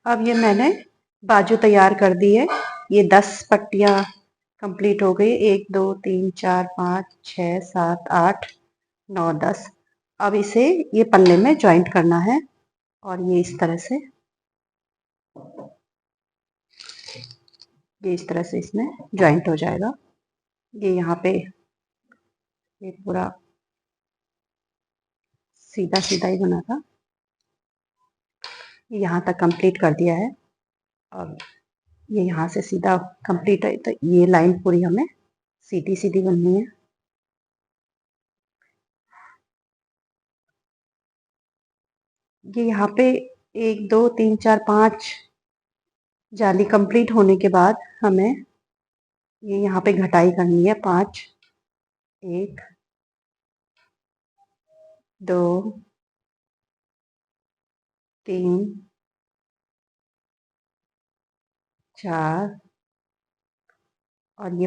अब ये मैंने बाजू तैयार कर दी है। ये 10 पट्टियां कंप्लीट हो गई। 1 2 3 4 5 6 7 8 9 10। अब इसे ये पल्ले में जॉइंट करना है और ये इस तरह से, ये इस तरह से इसमें जॉइंट हो जाएगा। ये यहाँ पे ये पूरा सीधा सीधा ही बना था। यहाँ तक कंप्लीट कर दिया है। अब ये यहाँ से सीधा कंप्लीट है, तो ये लाइन पूरी हमें सीधी सीधी बननी है। ये यहाँ पे 1 2 3 4 5 जाली कंप्लीट होने के बाद हमें ये यहाँ पे घटाई करनी है। 5 1 2 3 4 और ये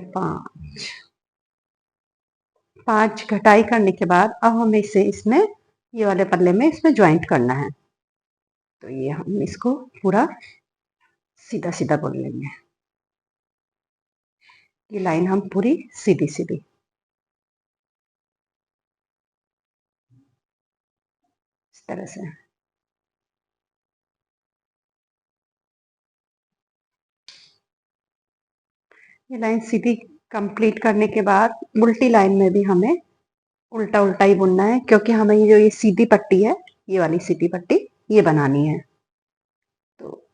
5 घटाई करने के बाद अब हमें इसे इसमें ये वाले पल्ले में इसमें ज्वाइंट करना है। तो ये हम इसको पूरा सीधा सीधा बुन लेंगे। ये लाइन हम पूरी सीधी सीधी, इस तरह से। ये लाइन सीधी कंप्लीट करने के बाद उल्टी लाइन में भी हमें उल्टा उल्टा ही बुनना है, क्योंकि हमें ये जो ये सीधी पट्टी है, ये वाली सीधी पट्टी ये बनानी है। तो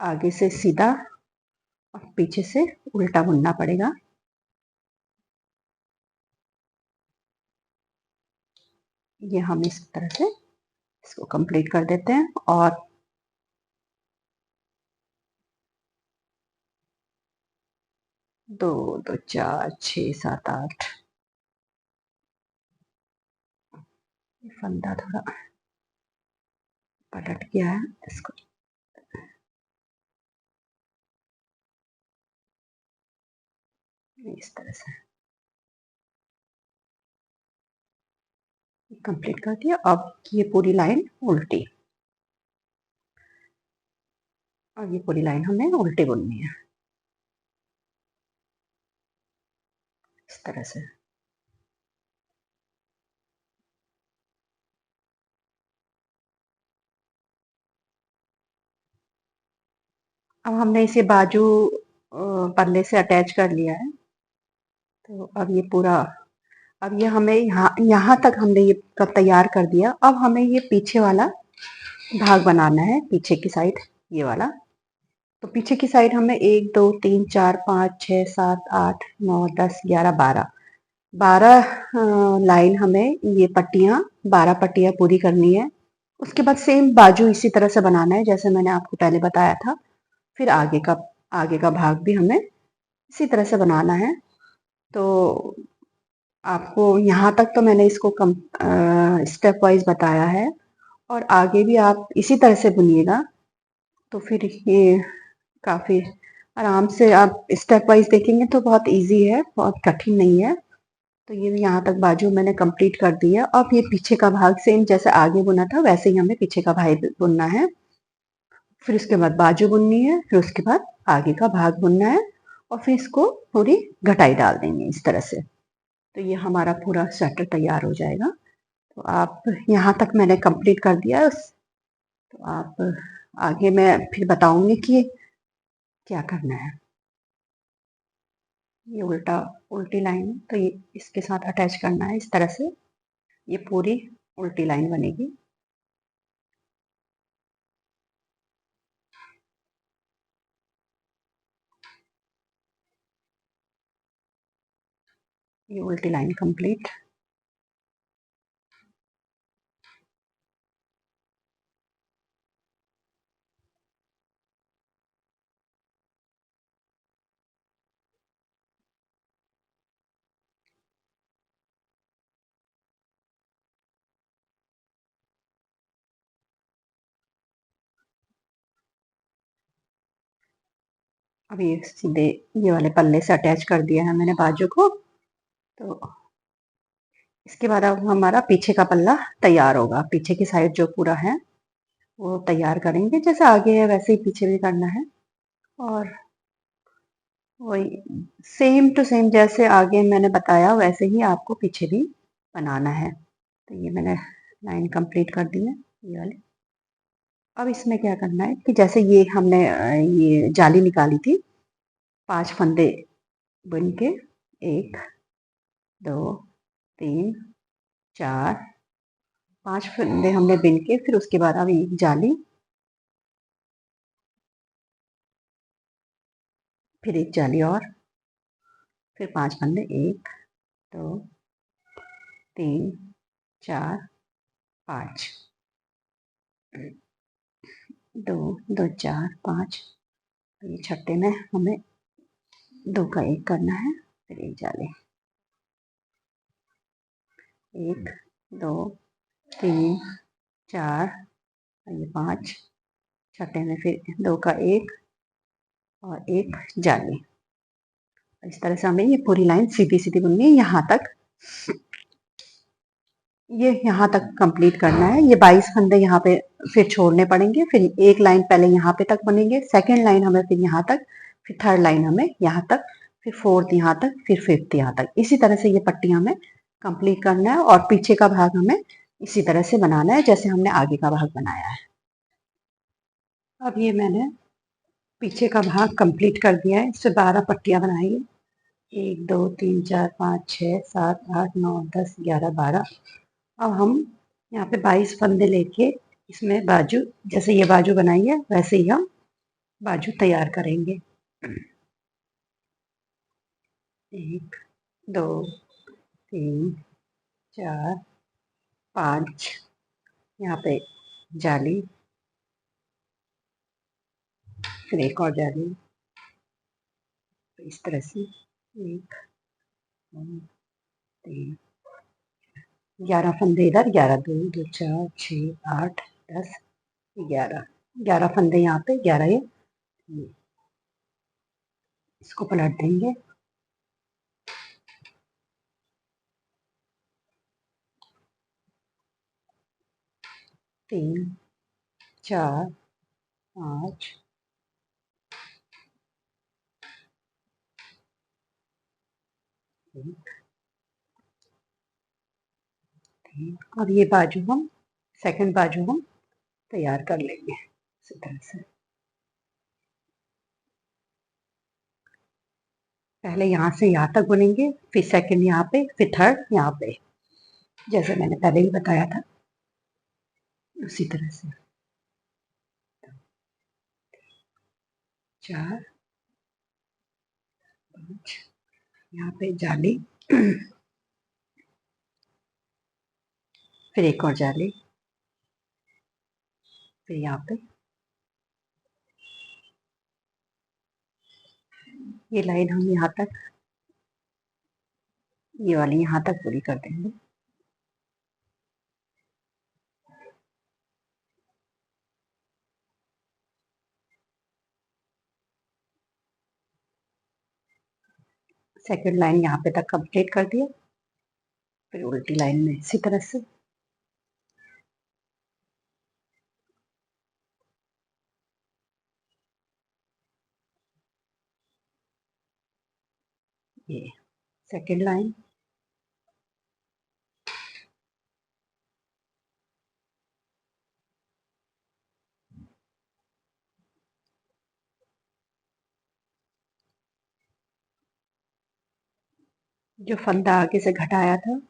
आगे से सीधा और पीछे से उल्टा बुनना पड़ेगा। ये हम इस तरह से इसको कंप्लीट कर देते हैं। और 2 2 4 6 7 8 फंदा थोड़ा पलट गया है, इसको इस तरह से कंप्लीट कर दिया। अब ये पूरी लाइन उल्टी, और ये पूरी लाइन हमें उल्टी बुननी है इस तरह से। अब हमने इसे बाजू पल्ले से अटैच कर लिया है। तो अब ये पूरा, अब ये हमें यहाँ यहाँ तक हमने ये तैयार कर दिया। अब हमें ये पीछे वाला भाग बनाना है, पीछे की साइड ये वाला। तो पीछे की साइड हमें 1 2 3 4 5 6 7 8 9 10 11 12 12 लाइन हमें ये पट्टियां 12 पट्टियां पूरी करनी है। उसके बाद सेम बाजू इसी तरह से बनाना है जैसे मैंने आपको पहले बताया था। फिर आगे का भाग भी हमें इसी तरह से बनाना है। तो आपको यहाँ तक तो मैंने इसको स्टेप वाइज बताया है, और आगे भी आप इसी तरह से बुनिएगा। तो फिर ये काफ़ी आराम से आप स्टेप वाइज देखेंगे तो बहुत इजी है, बहुत कठिन नहीं है। तो ये यहाँ तक बाजू मैंने कंप्लीट कर दी है। अब ये पीछे का भाग सेम जैसे आगे बुना था वैसे ही हमें पीछे का भाग बुनना है। फिर उसके बाद बाजू बुननी है, फिर उसके बाद आगे का भाग बुनना है, और फिर इसको पूरी घटाई डाल देंगे इस तरह से। तो ये हमारा पूरा स्वेटर तैयार हो जाएगा। तो आप यहाँ तक मैंने कंप्लीट कर दिया है। तो आप आगे मैं फिर बताऊंगी कि क्या करना है। ये उल्टी लाइन है, तो ये इसके साथ अटैच करना है इस तरह से। ये पूरी उल्टी लाइन बनेगी। ये उल्टी लाइन कंप्लीट। अब ये सीधे ये वाले पल्ले से अटैच कर दिया है मैंने बाजू को। तो इसके बाद अब हमारा पीछे का पल्ला तैयार होगा। पीछे की साइड जो पूरा है वो तैयार करेंगे। जैसे आगे है वैसे ही पीछे भी करना है, और वही सेम टू सेम जैसे आगे मैंने बताया वैसे ही आपको पीछे भी बनाना है। तो ये मैंने लाइन कंप्लीट कर दी है, ये वाली। अब इसमें क्या करना है कि जैसे ये हमने ये जाली निकाली थी, 5 फंदे बुन के, 1 2 3 4 5 फंदे हमने बिन के, फिर उसके बाद अब एक जाली, फिर एक जाली और, फिर 5 फंदे, 1 2 3 4 5, 2 2 4 5। ये छठे में हमें 2 का 1 करना है, फिर एक जाली, 1 2 3 4, ये 5, छठे में फिर 2 का 1 और एक जाली। इस तरह से हमें ये पूरी लाइन सीधी सीधी बुननी है यहाँ तक। ये यहाँ तक कंप्लीट करना है। ये 22 फंदे यहाँ पे फिर छोड़ने पड़ेंगे, फिर एक लाइन पहले यहाँ पे तक बनेंगे, सेकंड लाइन हमें फिर यहाँ तक, फिर थर्ड लाइन हमें यहाँ तक, फिर फोर्थ यहाँ तक, फिर फिफ्थ यहाँ तक। इसी तरह से ये पट्टी हमें कंप्लीट करना है, और पीछे का भाग हमें इसी तरह से बनाना है जैसे हमने आगे का भाग बनाया है। अब ये मैंने पीछे का भाग कंप्लीट कर दिया है। इससे 12 पट्टियां बनाई है, 1 2 3 4 5 6 7 8 9 10 11 12। अब हम यहाँ पे 22 फंदे लेके इसमें बाजू, जैसे ये बाजू बनाई है वैसे ही हम बाजू तैयार करेंगे। 1 2 3 4 5, यहाँ पे जाली, फिर एक और जाली, इस तरह से 1 2 3 11 फंदे इधर, 11 2 2 4 6 8 10 11, 11 फंदे यहाँ पे, 11 ये इसको पलट देंगे। 3 4 5 और ये बाजू हम, सेकंड बाजू हम तैयार कर लेंगे इसी तरह से। पहले यहाँ से यहाँ तक बुनेंगे, फिर सेकंड यहाँ पे, फिर थर्ड यहाँ पे, जैसे मैंने पहले ही बताया था उसी तरह से। 4 5, यहाँ पे जाली, फिर एक और जाली, फिर यहाँ पे ये लाइन हम यहाँ तक, ये वाली यहाँ तक पूरी कर देंगे। सेकंड लाइन यहाँ पे तक कंप्लीट कर दिया, फिर उल्टी लाइन में इसी तरह से। ये सेकंड लाइन, जो फंदा आगे से घटाया था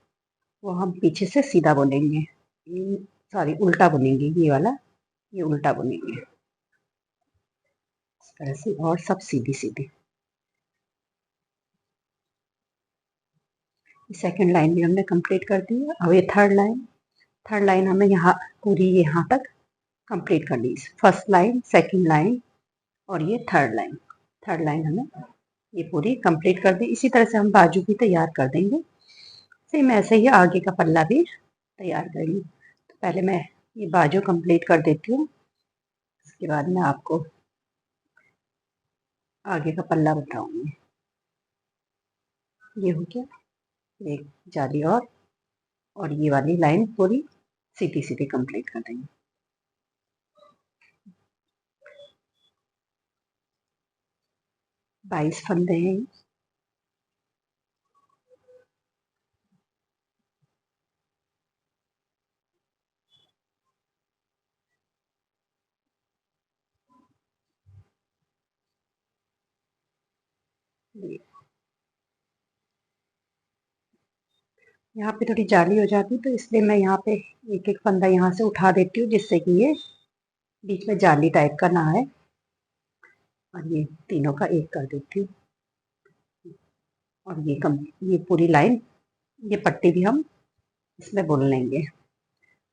वो हम पीछे से सीधा बुनेंगे, सॉरी उल्टा बुनेंगे, ये वाला ये उल्टा बुनेंगे इस तरह से, और सब सीधी सीधी। सेकंड लाइन भी हमने कंप्लीट कर दी है। अब ये थर्ड लाइन हमें यहाँ पूरी यहाँ तक कंप्लीट कर ली। फर्स्ट लाइन, सेकंड लाइन और ये थर्ड लाइन हमें ये पूरी कंप्लीट कर दी। इसी तरह से हम बाजू भी तैयार कर देंगे। सेम ऐसे ही आगे का पल्ला भी तैयार करेंगे। तो पहले मैं ये बाजू कंप्लीट कर देती हूँ, उसके बाद मैं आपको आगे का पल्ला बताऊंगी। ये हो गया, एक जाली और ये वाली लाइन पूरी सीधी सीधी कंप्लीट कर देंगे। 22 फंदे हैं। ये यहाँ पे थोड़ी जाली हो जाती तो इसलिए मैं यहाँ पे एक एक फंदा यहाँ से उठा देती हूँ, जिससे कि ये बीच में जाली टाइप का ना है। और ये तीनों का एक कर देती हूँ। और ये पूरी लाइन, ये पट्टी भी हम इसमें बुन लेंगे।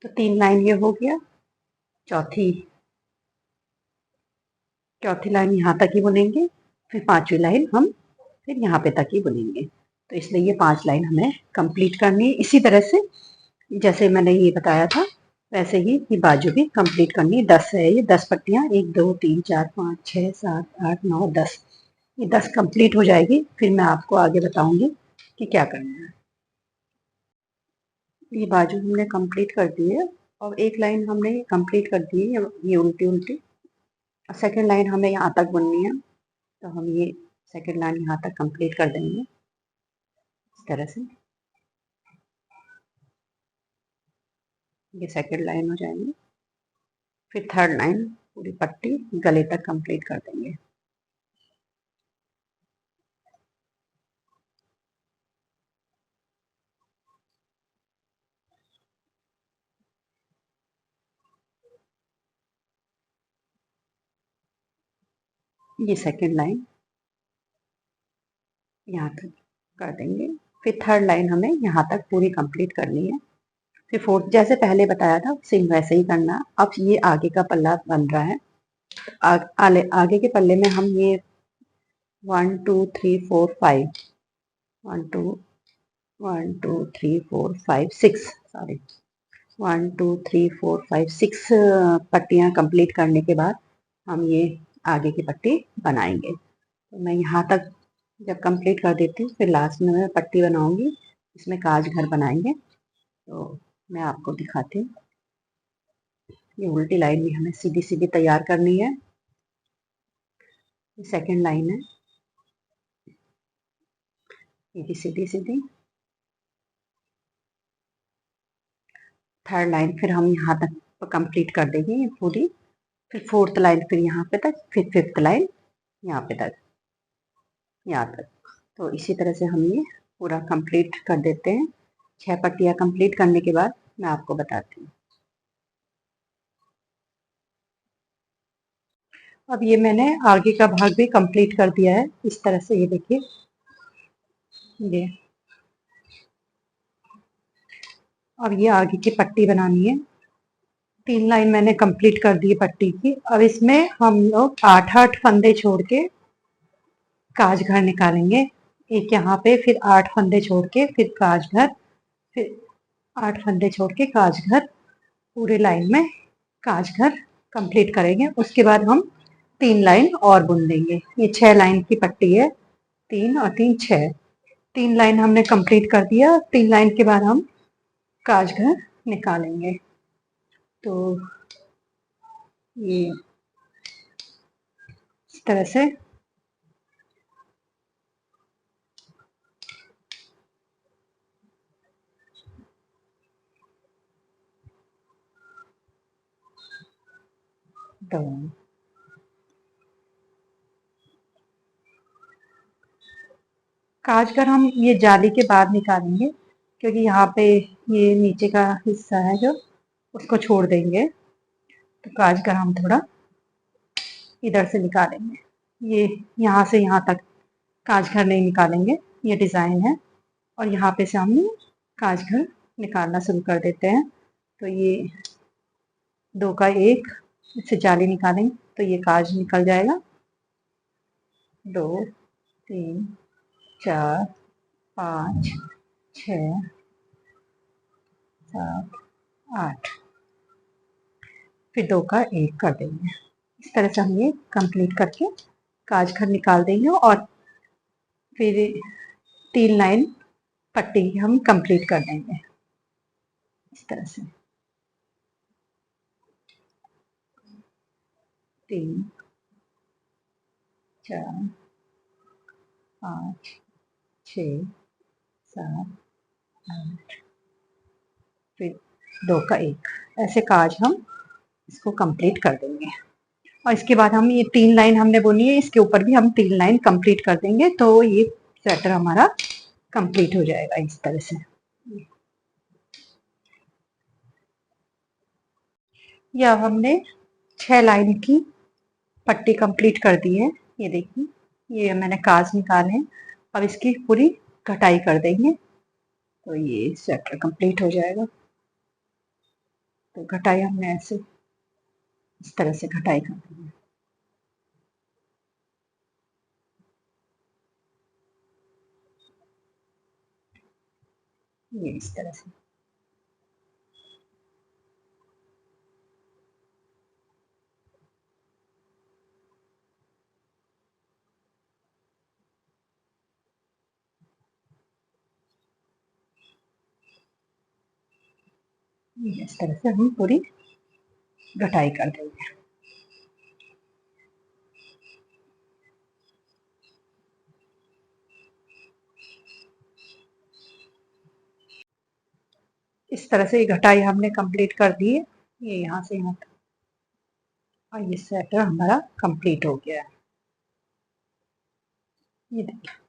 तो 3 लाइन ये हो गया। चौथी चौथी लाइन यहाँ तक ही बुनेंगे, फिर 5वीं लाइन हम फिर यहाँ पे तक ही बुनेंगे। तो इसलिए ये 5 लाइन हमें कंप्लीट करनी है। इसी तरह से जैसे मैंने ये बताया था वैसे ही ये बाजू भी कंप्लीट करनी है। 10 है, ये 10 पट्टियाँ, 1 2 3 4 5 6 7 8 9 10। ये 10 कंप्लीट हो जाएगी, फिर मैं आपको आगे बताऊंगी कि क्या करना है। ये बाजू हमने कंप्लीट कर दी है और एक लाइन हमने कंप्लीट कर दी है, ये उल्टी उल्टी। और सेकेंड लाइन हमें यहाँ तक बुननी है, तो हम ये सेकेंड लाइन यहाँ तक कंप्लीट कर देंगे इस तरह से। ये सेकेंड लाइन हो जाएंगी। फिर थर्ड लाइन पूरी पट्टी गले तक कंप्लीट कर देंगे। ये सेकेंड लाइन यहाँ तक कर देंगे। फिर थर्ड लाइन हमें यहाँ तक पूरी कंप्लीट करनी है। फिर फोर्थ जैसे पहले बताया था सेम वैसे ही करना है। अब ये आगे का पल्ला बन रहा है। आगे के पल्ले में हम ये 1 2 3 4 5 1 2 1 2 3 4 5 6 सॉरी 1 2 3 4 5 6 पट्टियाँ कंप्लीट करने के बाद हम ये आगे की पट्टी बनाएंगे। तो मैं यहाँ तक जब कंप्लीट कर देती हूँ, फिर लास्ट में मैं पट्टी बनाऊंगी, इसमें काज घर बनाएंगे। तो मैं आपको दिखाती हूँ। ये उल्टी लाइन भी हमें सीधी सीधी तैयार करनी है। ये सेकेंड लाइन है, ये भी सीधी सीधी। थर्ड लाइन फिर हम यहाँ तक कंप्लीट कर देंगे ये पूरी। फिर फोर्थ लाइन फिर यहाँ पे तक, फिर फिफ्थ लाइन यहाँ पे तक, यहाँ तक। तो इसी तरह से हम ये पूरा कंप्लीट कर देते हैं। 6 पट्टियाँ कंप्लीट करने के बाद मैं आपको बताती हूँ। अब ये मैंने आगे का भाग भी कंप्लीट कर दिया है। इस तरह से ये देखिए, ये अब ये आगे की पट्टी बनानी है। 3 लाइन मैंने कंप्लीट कर दी पट्टी की। अब इसमें हम लोग 8-8 फंदे छोड़ के काज घर निकालेंगे। एक यहाँ पे, फिर 8 फंदे छोड़ के फिर काज घर, फिर 8 फंदे छोड़ के काज घर, पूरे लाइन में काज घर कंप्लीट करेंगे। उसके बाद हम 3 लाइन और बुन देंगे। ये 6 लाइन की पट्टी है, 3 और 3 6। 3 लाइन हमने कंप्लीट कर दिया। 3 लाइन के बाद हम काज घर निकालेंगे। तो ये इस तरह से तो काज कर हम ये जाली के बाद निकालेंगे, क्योंकि यहाँ पे ये नीचे का हिस्सा है जो, उसको छोड़ देंगे। तो काज कर हम थोड़ा इधर से निकालेंगे। ये यहाँ से यहाँ तक काज घर नहीं निकालेंगे, ये डिज़ाइन है। और यहाँ पे से हम काज घर निकालना शुरू कर देते हैं। तो ये 2 का 1, इससे जाली निकालेंगे तो ये काज निकल जाएगा। 2 3 4 5 6 7 8, फिर 2 का 1 कर देंगे। इस तरह से हम ये कंप्लीट करके काज घर निकाल देंगे। और फिर 3 लाइन पट्टी हम कंप्लीट कर देंगे इस तरह से। 3 4 5, 6, 7, 8, फिर 2 का 1, ऐसे काज हम इसको कंप्लीट कर देंगे। और इसके बाद हम ये 3 लाइन हमने बुनी है, इसके ऊपर भी हम 3 लाइन कंप्लीट कर देंगे, तो ये स्वेटर हमारा कंप्लीट हो जाएगा इस तरह से। ये अब हमने 6 लाइन की पट्टी कंप्लीट कर दी है। ये देखिए, ये मैंने काज निकाले हैं। अब इसकी पूरी कटाई कर देंगे, तो ये स्वेटर कंप्लीट हो जाएगा। तो कटाई हमने ऐसे इस तरह से कटाई कर दी है। ये इस तरह से। ये इस तरह से हम पूरी कटाई कर देंगे। इस तरह से ये घटाई हमने कंप्लीट कर दी है। ये यहाँ से यहाँ तक, और ये स्वेटर हमारा कंप्लीट हो गया है। ये देखिए।